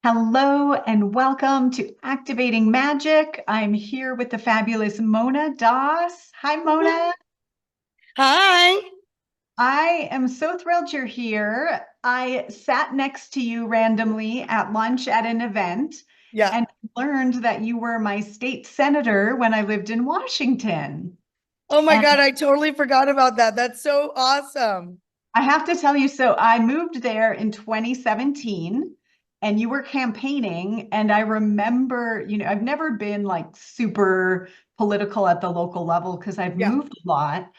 Hello and welcome to Activating Magic. I'm here with the fabulous Mona Doss. Hi, Mona. Hi. I am so thrilled you're here. I sat next to you randomly at lunch at an event Yeah. and learned that you were my state senator when I lived in Washington. Oh my And God, I totally forgot about that. That's so awesome. I have to tell you, so I moved there in 2017 and you were campaigning. And I remember, I've never been like super political at the local level because I've Yeah. moved a lot.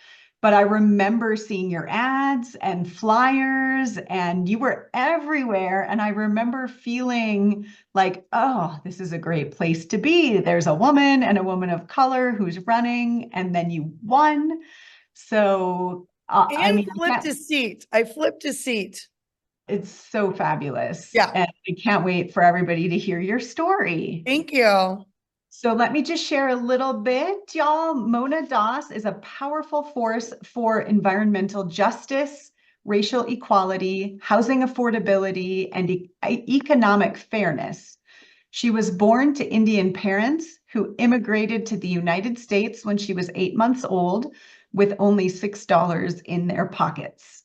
But I remember seeing your ads and flyers, and you were everywhere. And I remember feeling like, oh, this is a great place to be. There's a woman and a woman of color who's running, and then you won. So, I And mean, I flipped can't, a seat. I flipped a seat. it's so fabulous. Yeah. And I can't wait for everybody to hear your story. Thank you. So let me just share a little bit, y'all. Mona Doss is a powerful force for environmental justice, racial equality, housing affordability, and economic fairness. She was born to Indian parents who immigrated to the United States when she was 8 months old with only $6 in their pockets.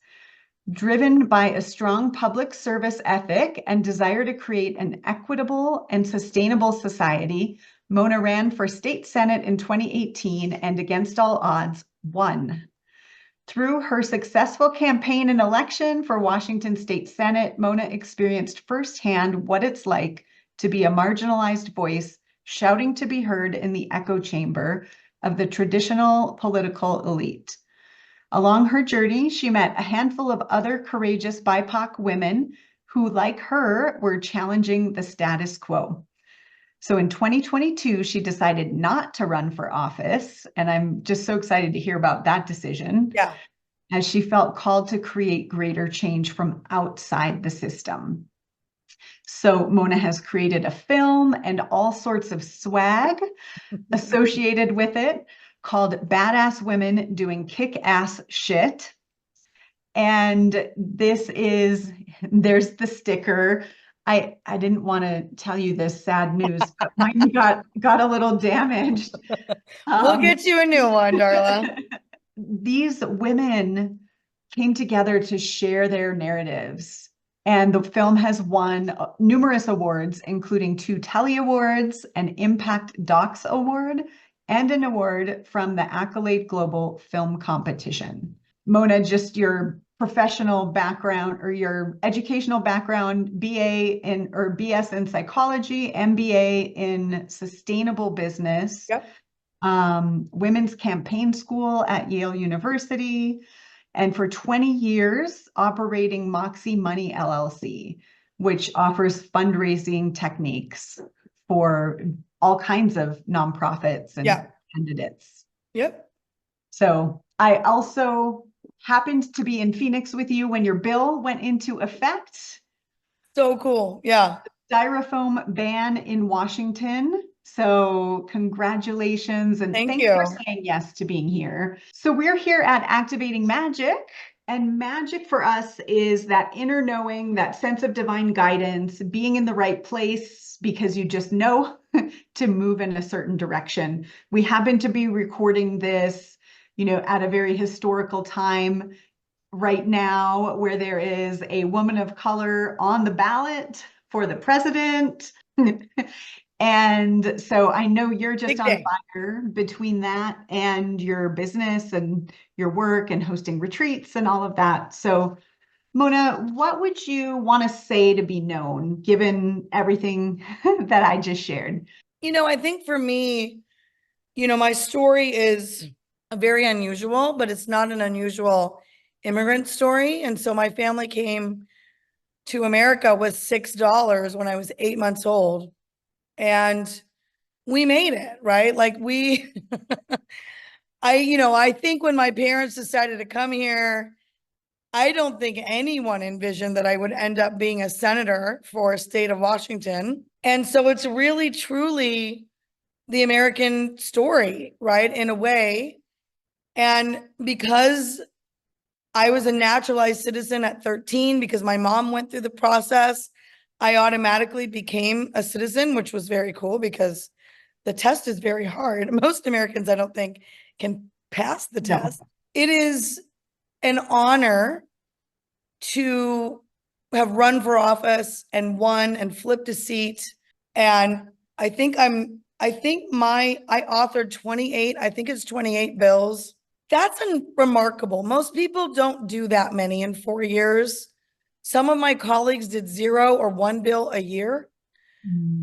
Driven by a strong public service ethic and desire to create an equitable and sustainable society, Mona ran for state senate in 2018 and against all odds won. Through her successful campaign and election for Washington State Senate, Mona experienced firsthand what it's like to be a marginalized voice shouting to be heard in the echo chamber of the traditional political elite. Along her journey, she met a handful of other courageous BIPOC women who, like her, were challenging the status quo. So in 2022, she decided not to run for office. And I'm just so excited to hear about that decision, Yeah. as she felt called to create greater change from outside the system. So Mona has created a film and all sorts of swag associated with it called Badass Women Doing Kick-Ass Shit. And there's the sticker. I didn't want to tell you this sad news, but mine got a little damaged. We'll Um, get you a new one, Darla. these women came together to share their narratives. And the film has won numerous awards, including 2 Telly Awards, an Impact Docs Award, and an award from the Accolade Global Film Competition. Mona, just your professional background or your educational background, BA in or BS in psychology, MBA in sustainable business, Yep. women's campaign school at Yale University, and for 20 years operating Moxie Money LLC, which offers fundraising techniques for all kinds of nonprofits and Yeah. candidates. Yep. So I also happened to be in Phoenix with you when your bill went into effect, So cool. Yeah. styrofoam ban in Washington. So congratulations and Thank thanks for you. saying yes to being here. So we're here at Activating Magic, and magic for us is that inner knowing, that sense of divine guidance, being in the right place because you just know to move in a certain direction. We happen to be recording this, at a very historical time right now where there is a woman of color on the ballot for the president. And so I know you're just Big on day. fire between that and your business and your work and hosting retreats and all of that. So, Mona, what would you want to say to be known given everything that I just shared? I think for me, my story is very unusual, but it's not an unusual immigrant story. And so my family came to America with $6 when I was 8 months old. And we made it, right? Like I think when my parents decided to come here, I don't think anyone envisioned that I would end up being a senator for a state of Washington. And so it's really, truly the American story, right? In a way. And because I was a naturalized citizen at 13, because my mom went through the process, I automatically became a citizen, which was very cool because the test is very hard. Most Americans, I don't think, can pass the No. test. It is an honor to have run for office and won and flipped a seat. And I authored 28, I think it's 28 bills. That's remarkable. Most people don't do that many in 4 years. Some of my colleagues did 0 or 1 bill a year.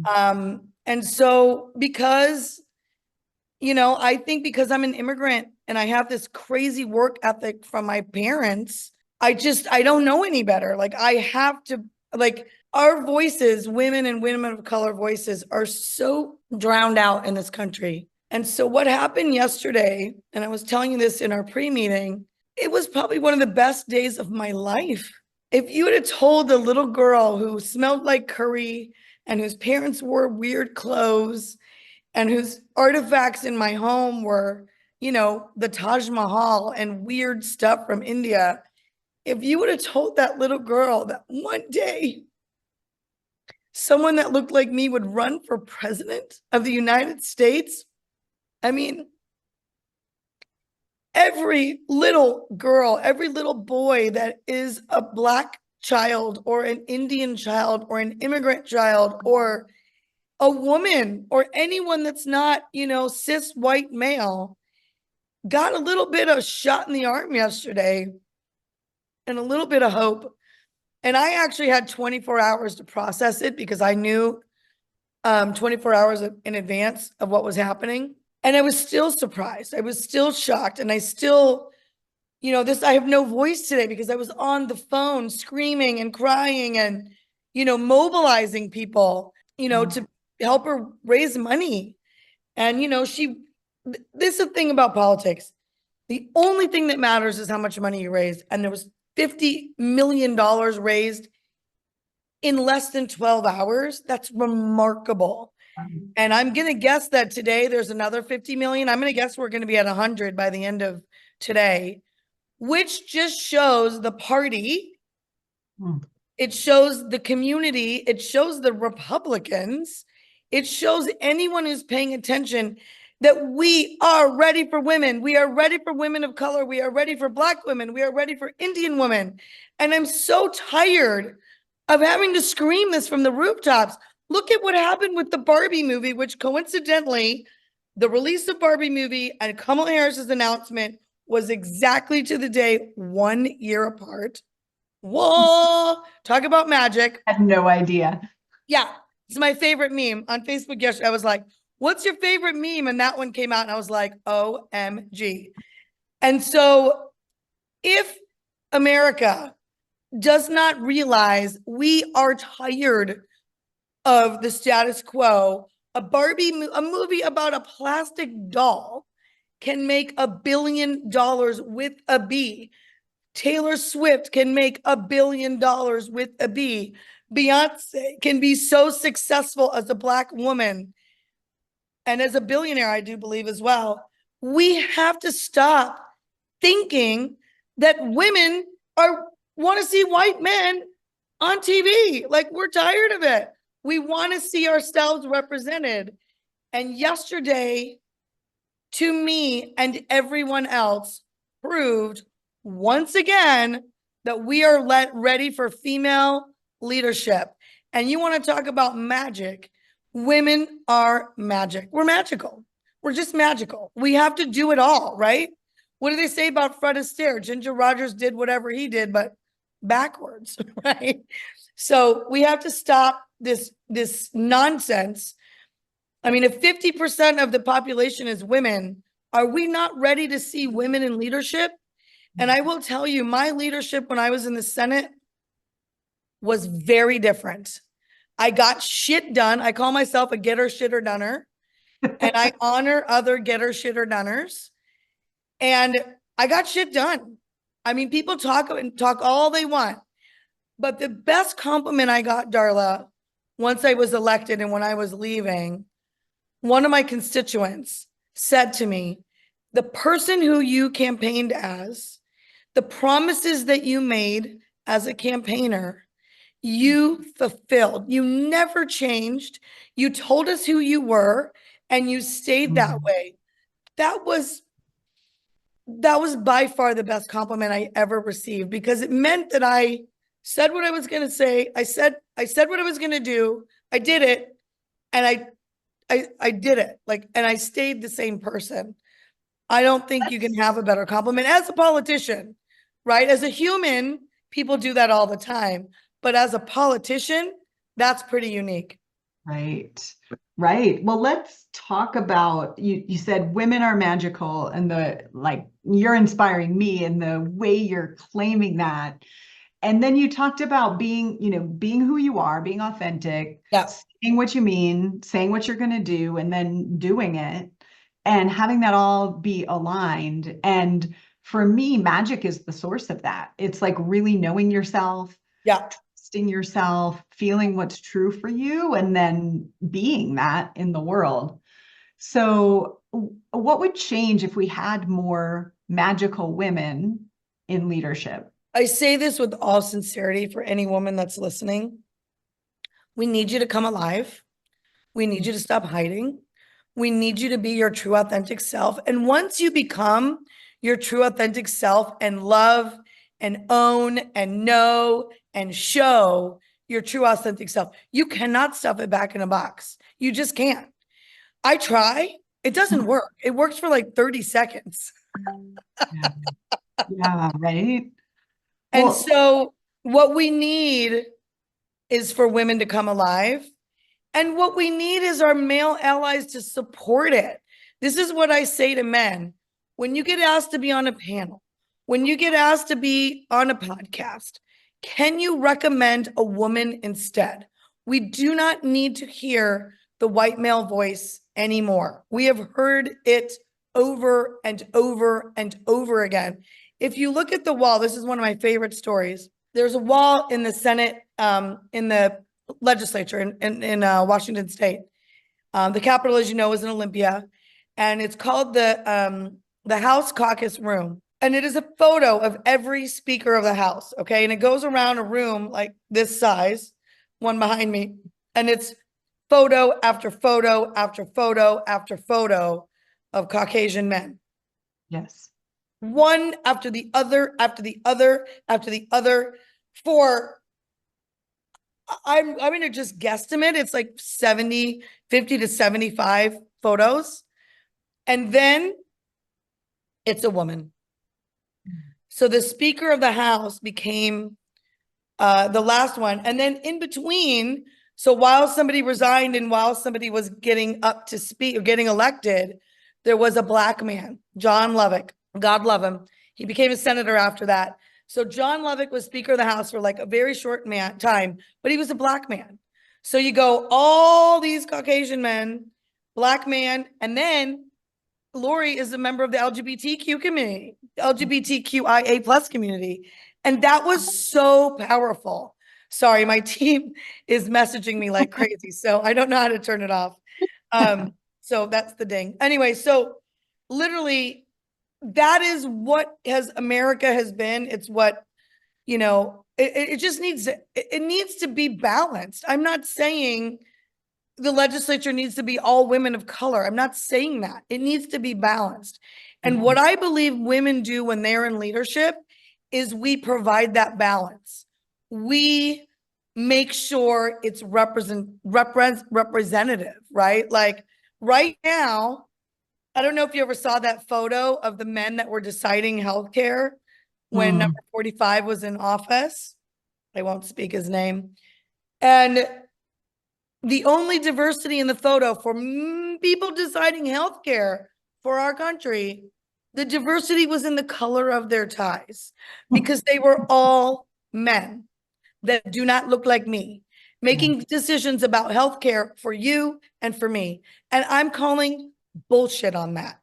And so because, I think because I'm an immigrant and I have this crazy work ethic from my parents, I don't know any better. Like I have to, like our voices, women and women of color voices are so drowned out in this country. And so what happened yesterday, and I was telling you this in our pre-meeting, it was probably one of the best days of my life. If you had told the little girl who smelled like curry and whose parents wore weird clothes and whose artifacts in my home were, the Taj Mahal and weird stuff from India, if you would have told that little girl that one day someone that looked like me would run for president of the United States, I mean, every little girl, every little boy that is a Black child or an Indian child or an immigrant child or a woman or anyone that's not, cis white male got a little bit of shot in the arm yesterday and a little bit of hope. And I actually had 24 hours to process it because I knew 24 hours in advance of what was happening. And I was still surprised. I was still shocked. And I still, I have no voice today because I was on the phone screaming and crying and, mobilizing people, to help her raise money. And, this is the thing about politics. The only thing that matters is how much money you raise. And there was $50 million raised in less than 12 hours. That's remarkable. And I'm going to guess that today there's another 50 million. I'm going to guess we're going to be at 100 by the end of today, which just shows the party. It shows the community. It shows the Republicans. It shows anyone who's paying attention that we are ready for women. We are ready for women of color. We are ready for Black women. We are ready for Indian women. And I'm so tired of having to scream this from the rooftops. Look at what happened with the Barbie movie, which coincidentally, the release of Barbie movie and Kamala Harris's announcement was exactly to the day 1 year apart. Whoa, talk about magic. I had no idea. Yeah, it's my favorite meme on Facebook yesterday. I was like, what's your favorite meme? And that one came out and I was like, OMG. And so if America does not realize we are tired of the status quo, a movie about a plastic doll can make $1 billion with a B. Taylor Swift can make $1 billion with a B. Beyonce can be so successful as a Black woman and as a billionaire, I do believe as well. We have to stop thinking that women want to see white men on TV. Like, we're tired of it. We want to see ourselves represented. And yesterday, to me and everyone else, proved once again that we are ready for female leadership. And you want to talk about magic? Women are magic. We're magical. We're just magical. We have to do it all, right? What do they say about Fred Astaire? Ginger Rogers did whatever he did, but backwards, right? So we have to stop this nonsense. I mean, if 50% of the population is women, are we not ready to see women in leadership? And I will tell you, my leadership when I was in the Senate was very different. I got shit done. I call myself a getter, shitter, doner, and I honor other getter, shitter, doners. And I got shit done. I mean, people talk all they want, but the best compliment I got, Darla, once I was elected and when I was leaving, one of my constituents said to me, the person who you campaigned as, the promises that you made as a campaigner, You fulfilled. You never changed. You told us who you were and you stayed that way. That was by far the best compliment I ever received, because it meant that I said what I was going to say. I said what I was going to do. I did it. And I did it. Like, and I stayed the same person. I don't think you can have a better compliment as a politician, right? As a human, people do that all the time. But as a politician, that's pretty unique. Right. Right. Well, let's talk about you said women are magical, and you're inspiring me in the way you're claiming that. And then you talked about being who you are, being authentic, Yeah. saying what you mean, saying what you're going to do, and then doing it, and having that all be aligned. And for me, magic is the source of that. It's like really knowing yourself, Yeah. trusting yourself, feeling what's true for you, and then being that in the world. So, what would change if we had more magical women in leadership? I say this with all sincerity for any woman that's listening. We need you to come alive. We need you to stop hiding. We need you to be your true, authentic self. And once you become your true, authentic self and love and own and know and show your true, authentic self, you cannot stuff it back in a box. You just can't. I try. It doesn't work. It works for like 30 seconds. Yeah, yeah, right. And Well, so what we need is for women to come alive. And what we need is our male allies to support it. This is what I say to men. When you get asked to be on a panel, when you get asked to be on a podcast, can you recommend a woman instead? We do not need to hear the white male voice anymore. We have heard it over and over and over again. If you look at the wall, this is one of my favorite stories. There's a wall in the Senate, in the legislature in Washington State. The Capitol, as you know, is in Olympia, and it's called the House Caucus Room. And it is a photo of every speaker of the House, okay? And it goes around a room like this size, one behind me, and it's photo after photo after photo after photo of Caucasian men. yes. One after the other, after the other, after the other, for I'm going to just guesstimate. It's like 50 to 75 photos. And then it's a woman. So the Speaker of the House became the last one. And then in between, so while somebody resigned and while somebody was getting up to speak or getting elected, there was a Black man, John Lovick. God love him. He became a senator after that. So John Lovick was Speaker of the House for like a very short time, but he was a Black man. So you go all these Caucasian men, Black man, and then Lori is a member of the LGBTQ community, LGBTQIA plus community. And that was so powerful. Sorry, my team is messaging me like crazy, so I don't know how to turn it off. So that's the ding. Anyway, so literally, that is what America has been. It's what, it just needs it needs to be balanced. I'm not saying the legislature needs to be all women of color. I'm not saying that. It needs to be balanced. And what I believe women do when they're in leadership is we provide that balance. We make sure it's representative, right? Like right now, I don't know if you ever saw that photo of the men that were deciding healthcare when number 45 was in office. I won't speak his name. And the only diversity in the photo for people deciding healthcare for our country, the diversity was in the color of their ties, because they were all men that do not look like me, making decisions about healthcare for you and for me. And I'm calling bullshit on that.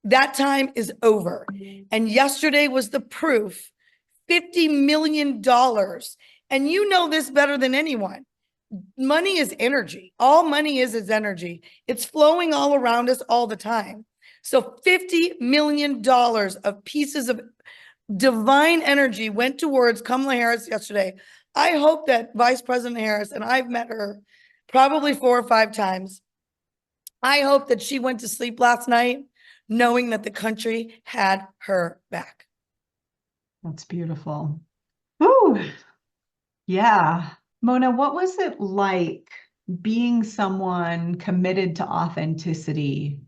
That time is over. And yesterday was the proof. $50 million. And you know this better than anyone. Money is energy. All money is energy. It's flowing all around us all the time. So $50 million of pieces of divine energy went towards Kamala Harris yesterday. I hope that Vice President Harris, and I've met her probably 4 or 5 times, I hope that she went to sleep last night knowing that the country had her back. That's beautiful. Ooh, yeah. Mona, what was it like being someone committed to authenticity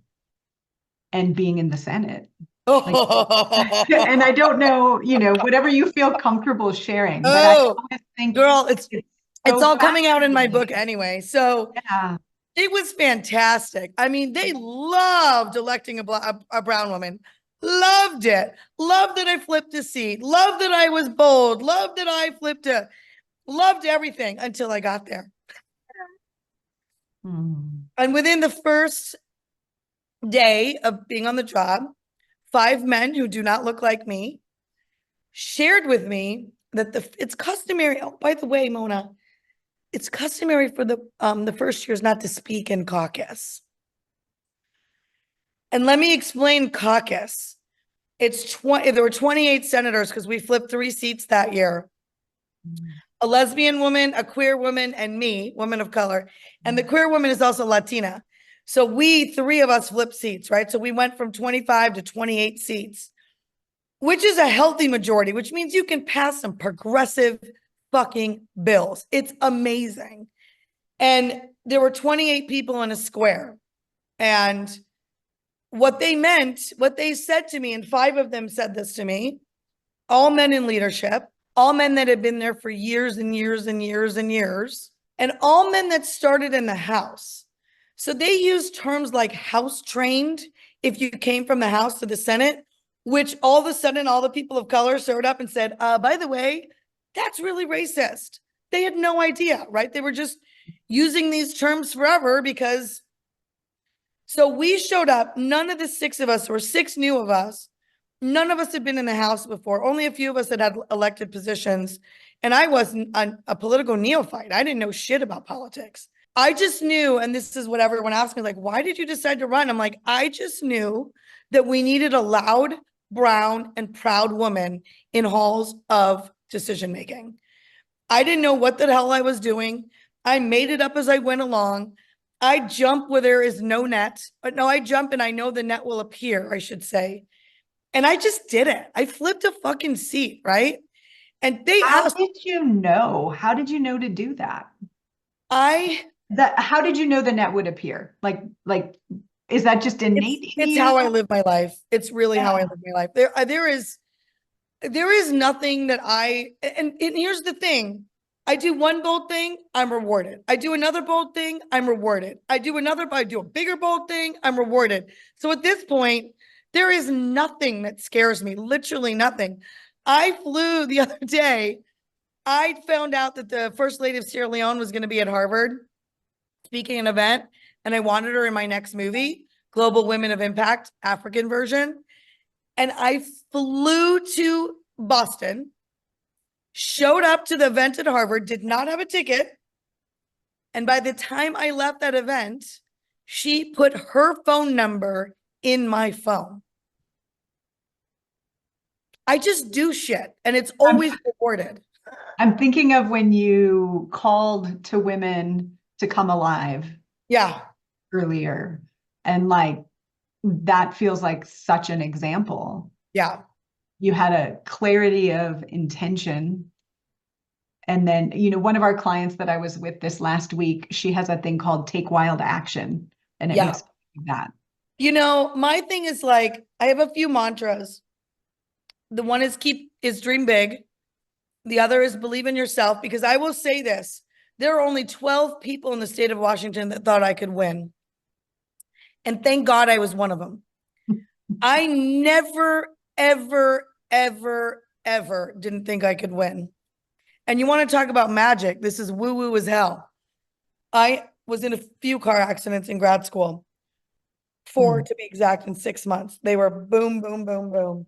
and being in the Senate? Like, and I don't know, whatever you feel comfortable sharing, but I Oh, always think girl, it's so all coming out in my fascinating. book anyway. So Yeah. it was fantastic. I mean, they loved electing a brown woman. Loved it. Loved that I flipped a seat. Loved that I was bold. Loved that I loved everything until I got there. Hmm. And within the first day of being on the job, 5 men who do not look like me shared with me that it's customary. Oh, by the way, Mona, it's customary for the first years not to speak in caucus. And let me explain caucus. There were 28 senators because we flipped 3 seats that year. A lesbian woman, a queer woman, and me, woman of color. And the queer woman is also Latina. So 3 of us flipped seats, right? So we went from 25 to 28 seats, which is a healthy majority, which means you can pass some progressive fucking bills. It's amazing. And there were 28 people in a square. And what they said to me, and 5 of them said this to me, all men in leadership, all men that had been there for years and years and years and years, and all men that started in the House. So they used terms like house trained if you came from the House to the Senate, which all of a sudden all the people of color showed up and said, by the way, that's really racist. They had no idea, right? They were just using these terms forever because. So we showed up. None of the 6 of us, there were 6 new of us. None of us had been in the House before. Only a few of us had elected positions. And I wasn't a political neophyte. I didn't know shit about politics. I just knew, and this is what everyone asked me, like, why did you decide to run? I'm like, I just knew that we needed a loud, brown, and proud woman in halls of decision making. I didn't know what the hell I was doing. I made it up as I went along. I jump where there is no net. But no, I jump and I know the net will appear, I should say. And I just did it. I flipped a fucking seat, right? And they How asked, did you know? How did you know to do that? I How did you know the net would appear? Like, is that just innate in it's you? how I live my life. It's really how I Yeah. live my life. There is nothing that and here's the thing. I do one bold thing, I'm rewarded. I do another bold thing, I'm rewarded. I do a bigger bold thing, I'm rewarded. So at this point, there is nothing that scares me, literally nothing. I flew the other day. I found out that the First Lady of Sierra Leone was going to be at Harvard speaking an event, and I wanted her in my next movie, Global Women of Impact, African version. And I flew to Boston, showed up to the event at Harvard, did not have a ticket. And by the time I left that event, she put her phone number in my phone. I just do shit and it's always rewarded. I'm thinking of when you called to women to come alive Yeah. earlier. And like, that feels like such an example. Yeah. You had a clarity of intention. And then, one of our clients that I was with this last week, she has a thing called Take Wild Action. And it Yeah. makes that. My thing is like, I have a few mantras. The one is dream big. The other is believe in yourself, because I will say this, there are only 12 people in the state of Washington that thought I could win. And thank God I was one of them. I never, ever, ever, ever didn't think I could win. And you want to talk about magic? This is woo-woo as hell. I was in a few car accidents in grad school, 4 to be exact, in 6 months. They were boom, boom, boom, boom.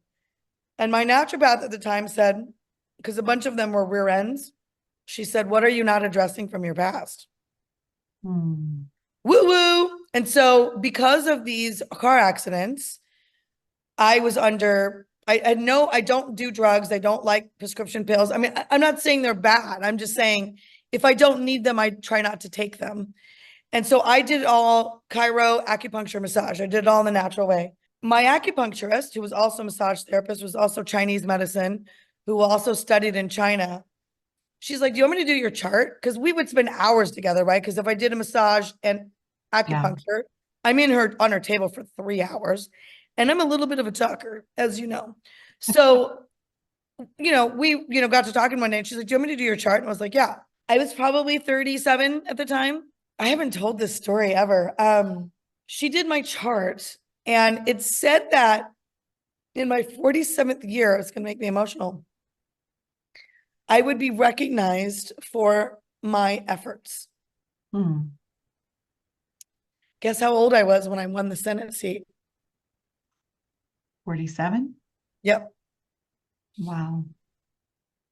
And my naturopath at the time said, because a bunch of them were rear ends, she said, what are you not addressing from your past? Hmm. Woo-woo. And so because of these car accidents, I was under I don't do drugs. I don't like prescription pills. I mean, I'm not saying they're bad. I'm just saying if I don't need them, I try not to take them. And so I did all chiro, acupuncture, massage. I did it all in the natural way. My acupuncturist, who was also a massage therapist, was also Chinese medicine, who also studied in China. She's like, do you want me to do your chart? Because we would spend hours together, right? Because if I did a massage and Yeah. acupuncture, I'm in her on her table for 3 hours. And I'm a little bit of a talker, as you know. So, we, got to talking one day and she's like, do you want me to do your chart? And I was like, yeah. I was probably 37 at the time. I haven't told this story ever. She did my chart and it said that in my 47th year, it's going to make me emotional, I would be recognized for my efforts. Hmm. Guess how old I was when I won the Senate seat? 47? Yep. Wow.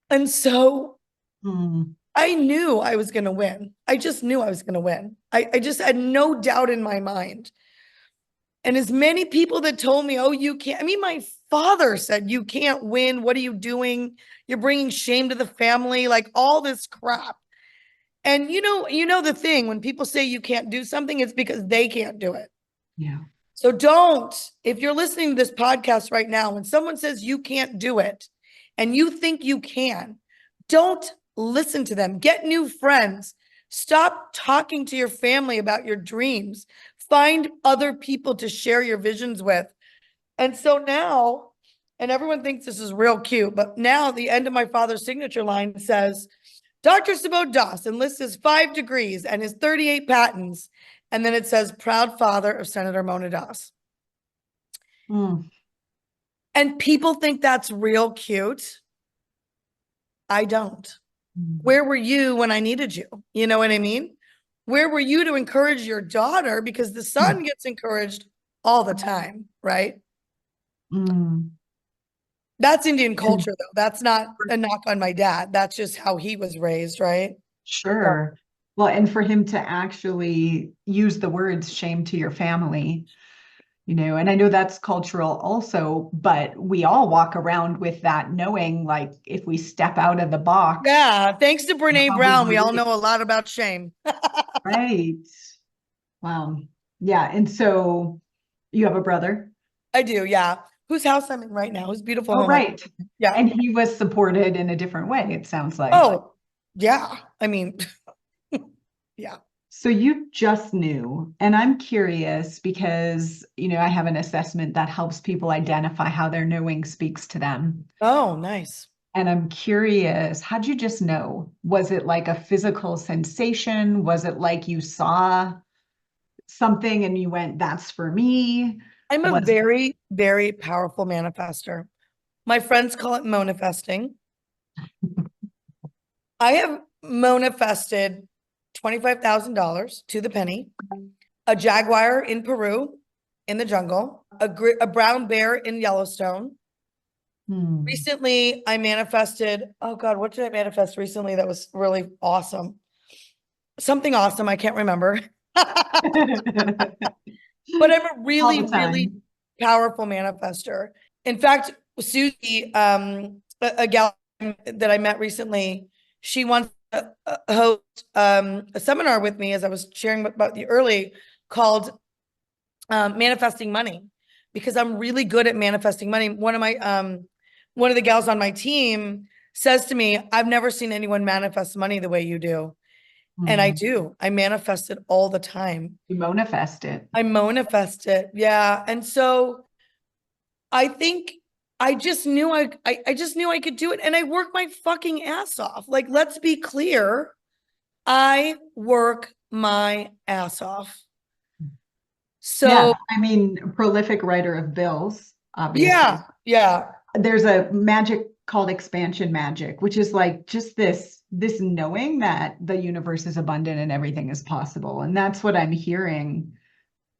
And so Hmm. I knew I was going to win. I just knew I was going to win. I just had no doubt in my mind. And as many people that told me, oh, you can't, I mean, my father said, you can't win. What are you doing? You're bringing shame to the family, like all this crap. And the thing, when people say you can't do something, it's because they can't do it. Yeah. So if you're listening to this podcast right now, when someone says you can't do it and you think you can, don't listen to them. Get new friends. Stop talking to your family about your dreams. Find other people to share your visions with. And so now, and everyone thinks this is real cute, but now the end of my father's signature line says, Dr. Sabot Dawson lists his 5 degrees and his 38 patents. And then it says, proud father of Senator Mona Das. Mm. And people think that's real cute. I don't. Mm. Where were you when I needed you? You know what I mean? Where were you to encourage your daughter? Because the son gets encouraged all the time, right? Mm. That's Indian culture, though. That's not a knock on my dad. That's just how he was raised, right? So, Sure. Well, and for him to actually use the words shame to your family, and I know that's cultural also, but we all walk around with that knowing, like, if we step out of the box, yeah. Thanks to Brene how would Brown, we we all be? know a lot about shame. Right. Wow. Yeah. And so you have a brother? I do, yeah. Whose house I'm in right now? Whose beautiful Oh, home I'm right. in. Yeah. And he was supported in a different way, it sounds like. Oh, yeah. I mean, yeah. So you just knew, and I'm curious because, I have an assessment that helps people identify how their knowing speaks to them. Oh, nice. And I'm curious, how'd you just know? Was it like a physical sensation? Was it like you saw something and you went, that's for me? I'm a Was very, very powerful manifester. My friends call it manifesting. I have manifested $25,000 to the penny, a jaguar in Peru in the jungle, a brown bear in Yellowstone. Hmm. Recently, I manifested, oh God, what did I manifest recently that was really awesome? Something awesome, I can't remember. But I'm a All really, the really time. powerful manifester. In fact, Susie, a gal that I met recently, she wants to host a seminar with me, as I was sharing about the early, called Manifesting Money, because I'm really good at manifesting money. One of the gals on my team says to me, I've never seen anyone manifest money the way you do. And I Hmm. do. I manifest it all the time. You manifest it. I manifest it. Yeah. And so I think I just knew I just knew I could do it. And I work my fucking ass off. Like, let's be clear. I work my ass off. Yeah. So I mean, prolific writer of bills, obviously. yeah, yeah. There's a magic called expansion magic, which is like just this knowing that the universe is abundant and everything is possible. And that's what I'm hearing.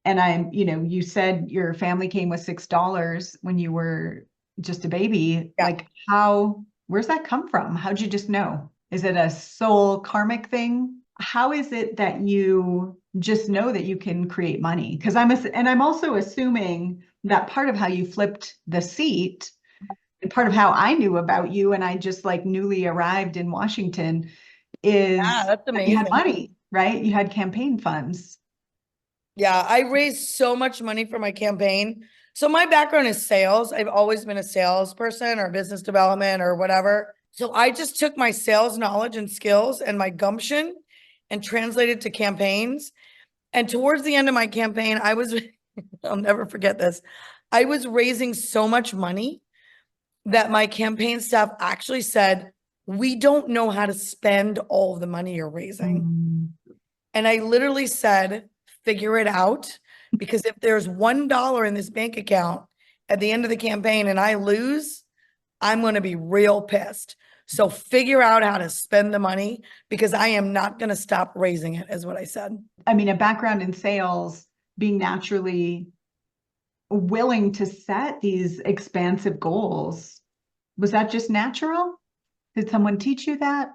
And you said your family came with $6 when you were just a baby. Yeah. Like, where's that come from? How'd you just know? Is it a soul karmic thing? How is it that you just know that you can create money? Because I'm also assuming that part of how you flipped the seat And part of how I knew about you, and I just like newly arrived in Washington, Yeah, is that's that you had amazing. money, right? You had campaign funds. Yeah, I raised so much money for my campaign. So my background is sales. I've always been a salesperson or business development or whatever. So I just took my sales knowledge and skills and my gumption and translated to campaigns. And towards the end of my campaign, I was, I'll never forget this. I was raising so much money that my campaign staff actually said, we don't know how to spend all of the money you're raising. Mm. And I literally said, figure it out. Because if there's $1 in this bank account at the end of the campaign and I lose, I'm going to be real pissed. So figure out how to spend the money because I am not going to stop raising it, is what I said. I mean, a background in sales, being naturally willing to set these expansive goals, was that just natural? Did someone teach you that?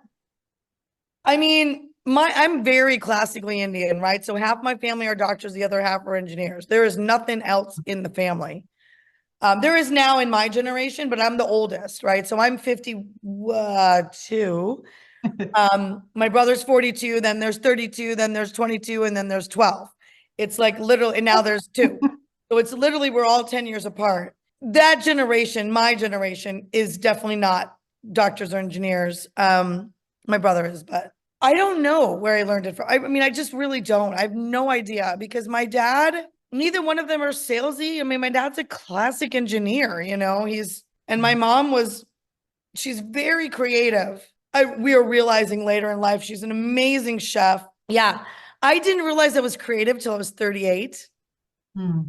I mean, I'm very classically Indian, right? So half my family are doctors, the other half are engineers. There is nothing else in the family. There is now in my generation, but I'm the oldest, right? So I'm 52. My brother's 42, then there's 32, then there's 22, and then there's 12. It's like literally, and now there's two. So it's literally, we're all 10 years apart. That generation, my generation, is definitely not doctors or engineers. My brother is, but I don't know where I learned it from. I mean, I just really don't. I have no idea because my dad, neither one of them are salesy. I mean, my dad's a classic engineer, and my mom she's very creative. We are realizing later in life, she's an amazing chef. Yeah. I didn't realize I was creative till I was 38. Hmm.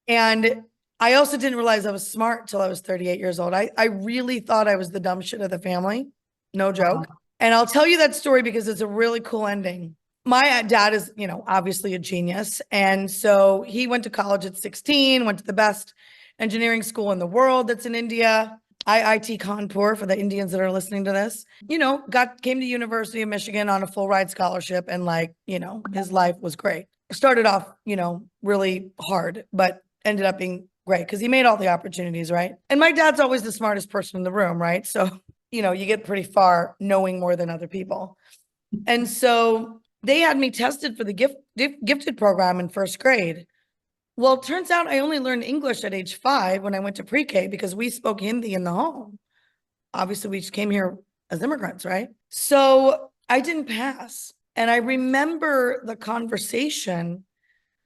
And I also didn't realize I was smart till I was 38 years old. I really thought I was the dumb shit of the family. No joke. Wow. And I'll tell you that story because it's a really cool ending. My dad is, obviously a genius. And so he went to college at 16, went to the best engineering school in the world that's in India, IIT Kanpur for the Indians that are listening to this, came to University of Michigan on a full ride scholarship. And his life was great. Started off, really hard, but ended up being great because he made all the opportunities, right? And my dad's always the smartest person in the room, right? So, you get pretty far knowing more than other people. And so they had me tested for the gifted program in first grade. Well, it turns out I only learned English at age 5 when I went to pre-K because we spoke Hindi in the home. Obviously, we just came here as immigrants, right? So I didn't pass. And I remember the conversation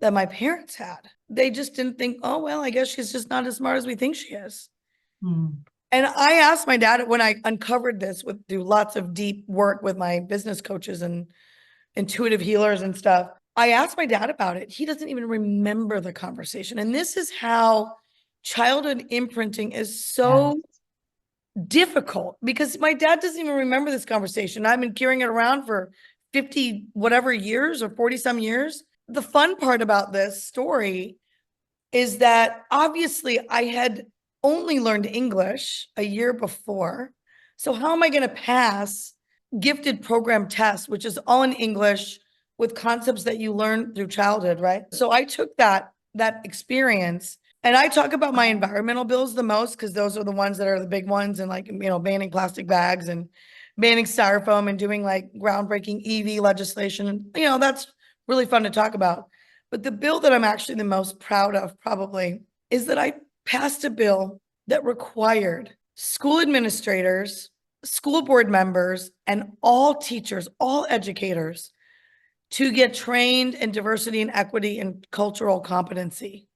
that my parents had. They just didn't think, oh, well, I guess she's just not as smart as we think she is. Hmm. And I asked my dad when I uncovered this through lots of deep work with my business coaches and intuitive healers and stuff. I asked my dad about it. He doesn't even remember the conversation. And this is how childhood imprinting is so difficult because my dad doesn't even remember this conversation. I've been carrying it around for 50 whatever years or 40 some years. The fun part about this story is that obviously I had only learned English a year before. So how am I going to pass gifted program test, which is all in English with concepts that you learn through childhood, right? So I took that experience and I talk about my environmental bills the most because those are the ones that are the big ones and banning plastic bags and banning styrofoam and doing like groundbreaking EV legislation. And, that's really fun to talk about. But the bill that I'm actually the most proud of probably is that I passed a bill that required school administrators, school board members, and all teachers, all educators to get trained in diversity and equity and cultural competency.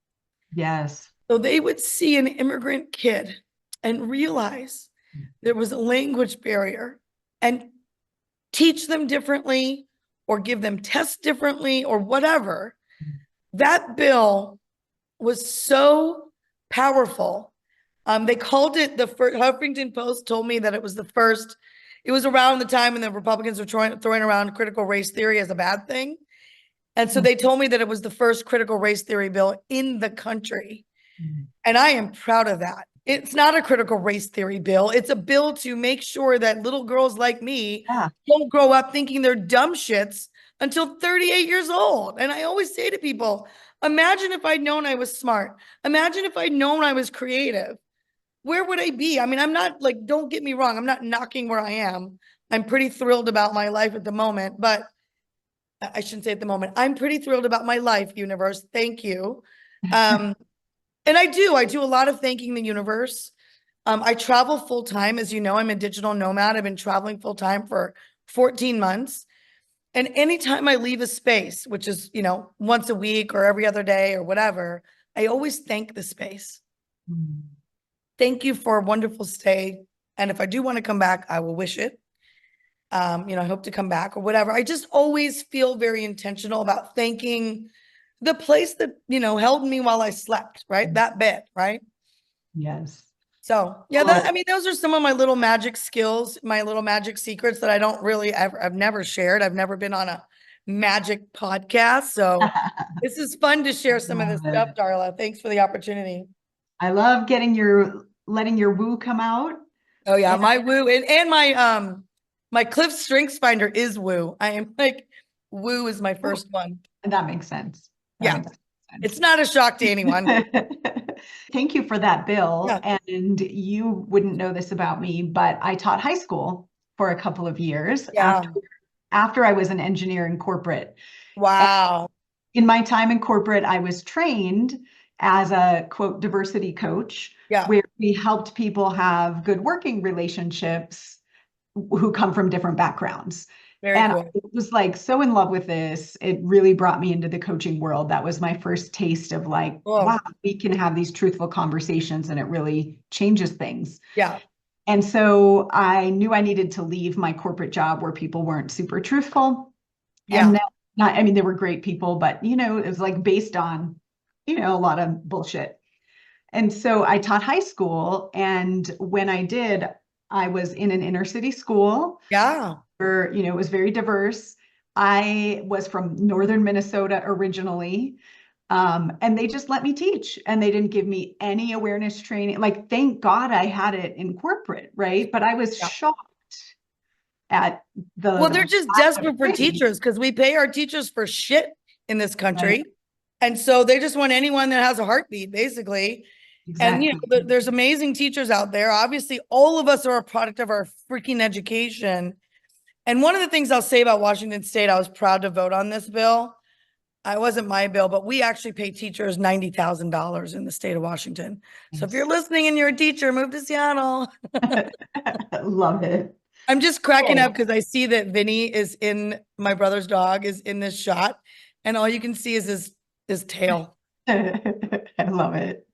Yes. So they would see an immigrant kid and realize there was a language barrier and teach them differently or give them tests differently or whatever. That bill was so powerful. They called it the first. Huffington Post told me that it was the first. It was around the time when the Republicans were throwing around critical race theory as a bad thing. And so they told me that it was the first critical race theory bill in the country. And I am proud of that. It's not a critical race theory bill. It's a bill to make sure that little girls like me don't grow up thinking they're dumb shits until 38 years old. And I always say to people, imagine if I'd known I was smart. Imagine if I'd known I was creative where would I be? I mean, I'm not like, don't get me wrong, I'm not knocking where I am. I'm pretty thrilled about my life at the moment, but I shouldn't say at the moment. I'm pretty thrilled about my life, universe. Thank you. And I do a lot of thanking the universe. I travel full time. As you know, I'm a digital nomad. I've been traveling full time for 14 months. And anytime I leave a space, which is, once a week or every other day or whatever, I always thank the space. Mm. Thank you for a wonderful stay. And if I do want to come back, I will wish it. I hope to come back or whatever. I just always feel very intentional about thanking the place that, held me while I slept, right? That bit, right? Yes. So yeah, Well, those are some of my little magic skills, my little magic secrets that I don't really ever, I've never shared. I've never been on a magic podcast. So this is fun to share some of this love stuff, it. Darla. Thanks for the opportunity. I love letting your woo come out. Oh yeah, And my woo and my Cliff Strengths Finder is woo. I am like woo is my first one. that makes sense. That Yeah, makes it's sense. not a shock to anyone. Thank you for that, Bill. Yeah. And you wouldn't know this about me, but I taught high school for a couple of years Yeah. after I was an engineer in corporate. And Wow. in my time in corporate, I was trained as a quote diversity coach, Yeah. where we helped people have good working relationships who come from different backgrounds. Very And cool. I was like so in love with this. It really brought me into the coaching world. That was my first taste of like, wow, Cool. we can have these truthful conversations and it really changes things. Yeah. And so I knew I needed to leave my corporate job where people weren't super truthful. And Yeah. then, not, I mean, they were great people, but it was like based on, a lot of bullshit. And so I taught high school. And when I did, I was in an inner city school Yeah. where, it was very diverse. I was from northern Minnesota originally. And they just let me teach and they didn't give me any awareness training. Like, thank God I had it in corporate, right? But I was Yeah. shocked at Well, the they're just lack of desperate for training. teachers because we pay our teachers for shit in this Right. country. And so they just want anyone that has a heartbeat, basically. And Exactly. there's amazing teachers out there. Obviously, all of us are a product of our freaking education. And one of the things I'll say about Washington State, I was proud to vote on this bill. I wasn't my bill, but we actually pay teachers $90,000 in the state of Washington. So if you're Nice. listening and you're a teacher, move to Seattle. Love it. I'm just cracking up Cool. because I see that Vinny is in my brother's dog is in this shot, and all you can see is his tail. I love it.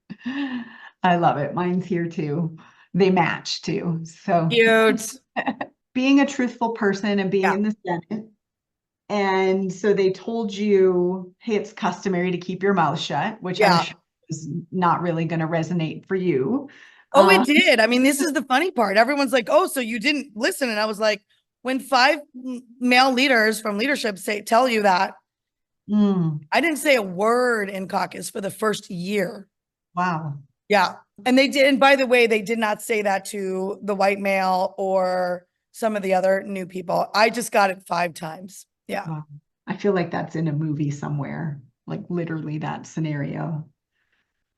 I love it. Mine's here too. They match too. So Cute. being a truthful person and being Yeah. in the Senate. And so they told you, hey, it's customary to keep your mouth shut, which I'm Yeah. sure is not really going to resonate for you. Oh, it Um, did. I mean, this is the funny part. Everyone's like, "Oh, so you didn't listen?" And I was like, "When five male leaders from leadership tell you that, mm, I didn't say a word in caucus for the first year." wow. Yeah. And they did. And by the way, they did not say that to the white male or some of the other new people. I just got it 5 times. Yeah. Wow. I feel like that's in a movie somewhere, like literally that scenario.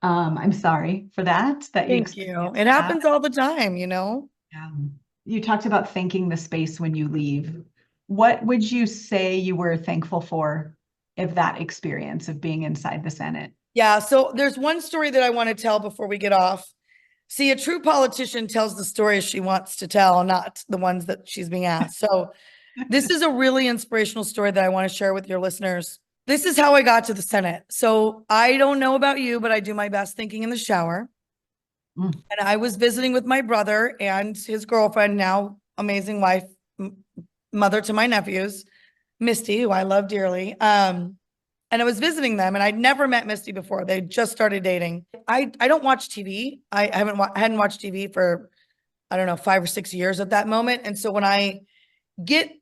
I'm sorry for that you Thank you. experienced It that. happens all the time. You talked about thanking the space when you leave. What would you say you were thankful for of that experience of being inside the Senate? Yeah. So there's one story that I want to tell before we get off. See, a true politician tells the stories she wants to tell, not the ones that she's being asked. So this is a really inspirational story that I want to share with your listeners. This is how I got to the Senate. So I don't know about you, but I do my best thinking in the shower. Mm. And I was visiting with my brother and his girlfriend, now amazing wife, mother to my nephews, Misty, who I love dearly. And I was visiting them, and I'd never met Misty before. They just started dating. I don't watch TV. I hadn't watched TV for, I don't know, 5 or 6 years at that moment. And so when I get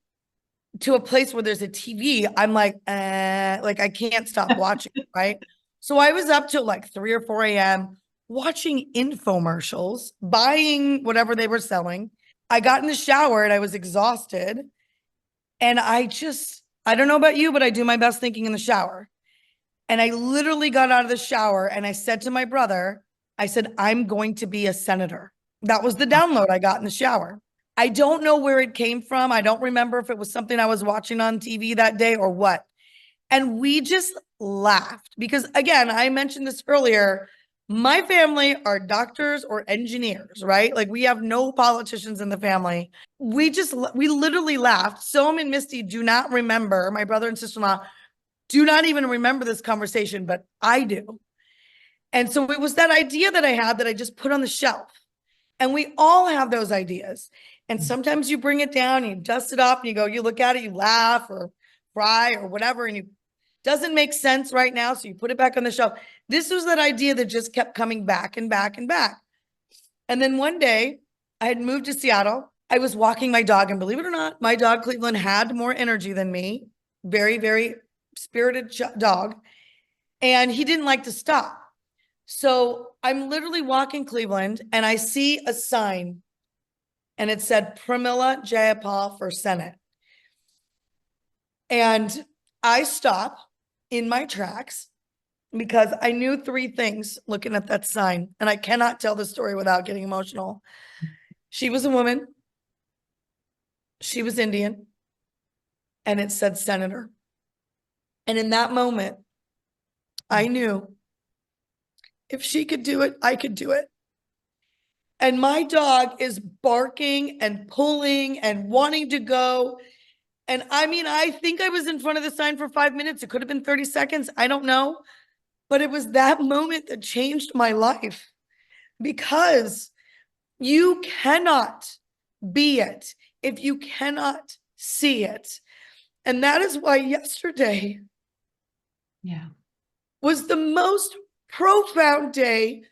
to a place where there's a TV, I'm like I can't stop watching, right? So I was up till like 3 or 4 a.m. watching infomercials, buying whatever they were selling. I got in the shower and I was exhausted. And I don't know about you, but I do my best thinking in the shower. And I literally got out of the shower and I said to my brother, I said, I'm going to be a senator. That was the download I got in the shower. I don't know where it came from. I don't remember if it was something I was watching on TV that day or what. And we just laughed because, again, I mentioned this earlier. My family are doctors or engineers, right? Like we have no politicians in the family. We literally laughed. Soam and Misty do not remember, my brother and sister-in-law do not even remember this conversation, but I do. And so it was that idea that I had that I just put on the shelf. And we all have those ideas. And sometimes you bring it down, you dust it off, and you go, you look at it, you laugh or cry or whatever, and it doesn't make sense right now. So you put it back on the shelf. This was that idea that just kept coming back and back and back. And then one day I had moved to Seattle. I was walking my dog, and believe it or not, my dog Cleveland had more energy than me. Very, very spirited dog. And he didn't like to stop. So I'm literally walking Cleveland and I see a sign and it said Pramila Jayapal for Senate. And I stop in my tracks because I knew three things looking at that sign, and I cannot tell the story without getting emotional. She was a woman. She was Indian. And it said senator. And in that moment, I knew if she could do it, I could do it. And my dog is barking and pulling and wanting to go. And I mean, I think I was in front of the sign for 5 minutes. It could have been 30 seconds. I don't know. But it was that moment that changed my life, because you cannot be it if you cannot see it. And that is why yesterday was the most profound day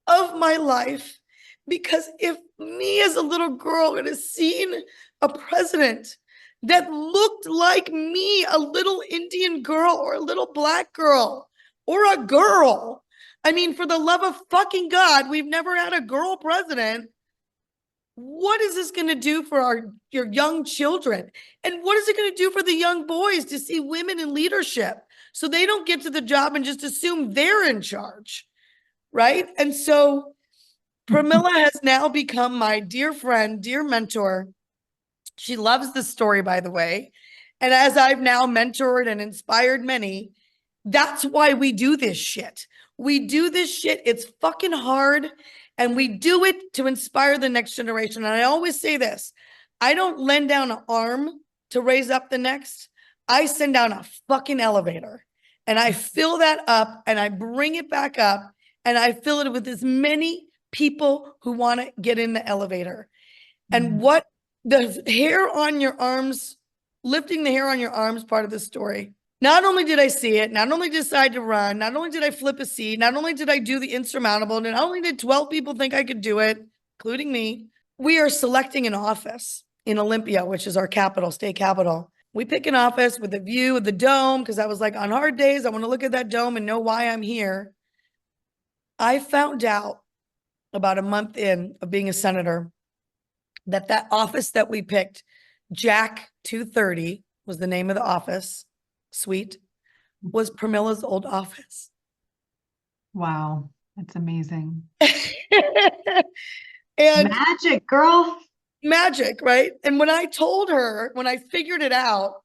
of my life. Because if me as a little girl had seen a president that looked like me, a little Indian girl or a little Black girl or a girl, I mean, for the love of fucking God, we've never had a girl president. What is this going to do for your young children? And what is it going to do for the young boys to see women in leadership so they don't get to the job and just assume they're in charge, right? And so Pramila has now become my dear friend, dear mentor. She loves the story, by the way. And as I've now mentored and inspired many, that's why we do this shit. We do this shit. It's fucking hard. And we do it to inspire the next generation. And I always say this, I don't lend down an arm to raise up the next. I send down a fucking elevator. And I fill that up and I bring it back up. And I fill it with as many people who want to get in the elevator. And what the hair on your arms, lifting the hair on your arms part of the story. Not only did I see it, not only decide to run, not only did I flip a seat, not only did I do the insurmountable, and not only did 12 people think I could do it, including me, we are selecting an office in Olympia, which is our capital, state capital. We pick an office with a view of the dome, because I was like, on hard days, I want to look at that dome and know why I'm here. I found out about a month in of being a senator that office that we picked, Jack 230 was the name of the office suite, was Pramila's old office. Wow, that's amazing. And magic, girl. Magic, right? And when I told her, when I figured it out,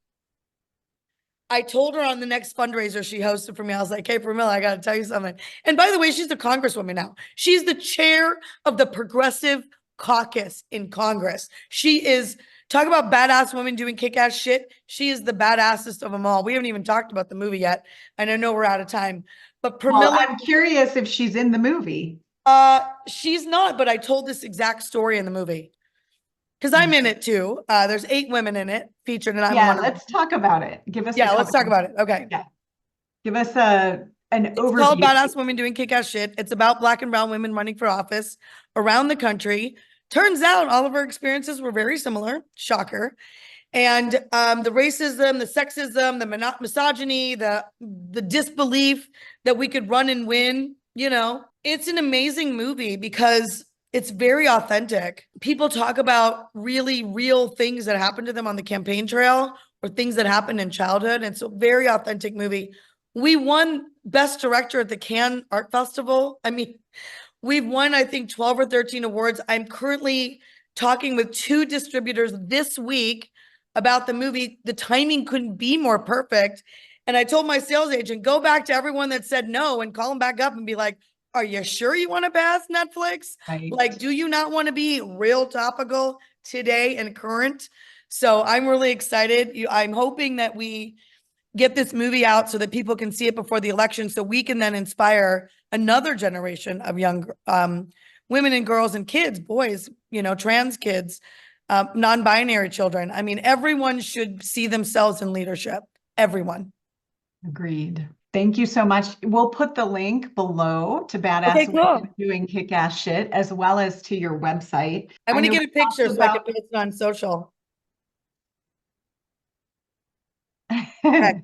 I told her on the next fundraiser she hosted for me, I was like, hey, Pramila, I got to tell you something. And by the way, she's a congresswoman now. She's the chair of the Progressive Caucus in Congress. She is, talk about badass women doing kick-ass shit. She is the badassest of them all. We haven't even talked about the movie yet. And I know we're out of time. But Pramila, well, I'm curious if she's in the movie. She's not, but I told this exact story in the movie. Because I'm in it too. There's 8 women in it featured, and I'm one of them. Let's talk about it. Give us let's talk about it. Okay. Yeah. Give us an overview. It's called Badass Women Doing Kick-Ass Shit. It's about Black and brown women running for office around the country. Turns out all of our experiences were very similar. Shocker. And the racism, the sexism, the misogyny, the disbelief that we could run and win, you know, it's an amazing movie because it's very authentic. People talk about really real things that happened to them on the campaign trail or things that happened in childhood. It's a very authentic movie. We won Best Director at the Cannes Art Festival. I mean, We've won, I think, 12 or 13 awards. I'm currently talking with 2 distributors this week about the movie. The timing couldn't be more perfect. And I told my sales agent, go back to everyone that said no and call them back up and be like, are you sure you want to pass Netflix? Right. Like, do you not want to be real topical today and current? So I'm really excited. I'm hoping that we get this movie out so that people can see it before the election, so we can then inspire another generation of young women and girls and kids, boys, trans kids, non-binary children. I mean, everyone should see themselves in leadership. Everyone. Agreed. Thank you so much. We'll put the link below to Okay, Badass cool. Women Doing Kick-Ass Shit, as well as to your website. I'm I going to know get a we picture talked so I can about post it on social. Okay.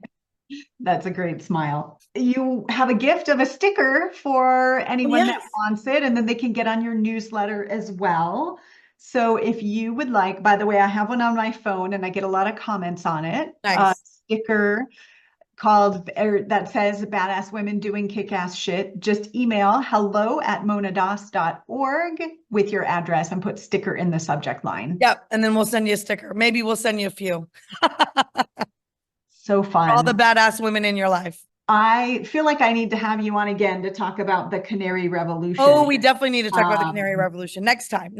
That's a great smile. You have a gift of a sticker for Oh, anyone that yes. wants it, and then they can get on your newsletter as well. So if you would like, by the way, I have one on my phone and I get a lot of comments on it. Nice. Sticker that says Badass Women Doing Kick-Ass Shit. Just email hello@monadas.org with your address and put sticker in the subject line. Yep. And then we'll send you a sticker. Maybe we'll send you a few. So All the fun. badass women in your life. I feel like I need to have you on again to talk about the Canary Revolution. Oh, we definitely need to talk about the Canary Revolution next time.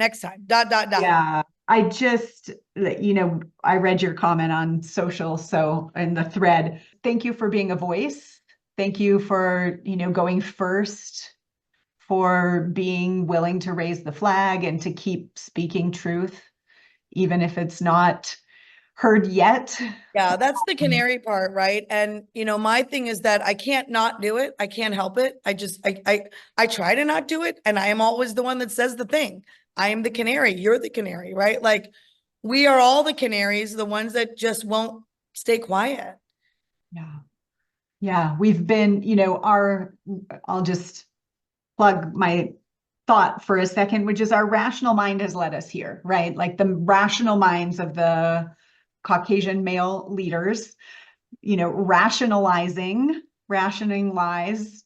Dot. Yeah, I just, I read your comment on social, so in the thread. Thank you for being a voice. Thank you for, going first, for being willing to raise the flag and to keep speaking truth, even if it's not heard yet. Yeah, that's the canary part, right? And my thing is that I can't not do it. I can't help it. I try to not do it, and I am always the one that says the thing. I am the canary, you're the canary, right? Like, we are all the canaries, the ones that just won't stay quiet. Yeah. Yeah, we've been, I'll just plug my thought for a second, which is our rational mind has led us here, right? Like the rational minds of the Caucasian male leaders, rationing lies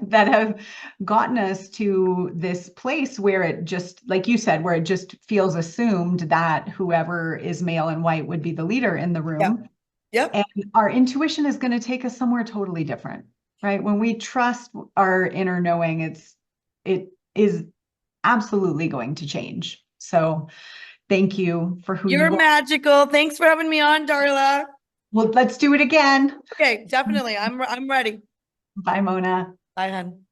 that have gotten us to this place where it just, like you said, where it just feels assumed that whoever is male and white would be the leader in the room. Yep. And our intuition is going to take us somewhere totally different, right? When we trust our inner knowing, it is absolutely going to change. So thank you for who You're you are. magical. Thanks for having me on, Darla. Well, let's do it again. Okay, definitely. I'm ready. Bye, Mona. Bye, hun.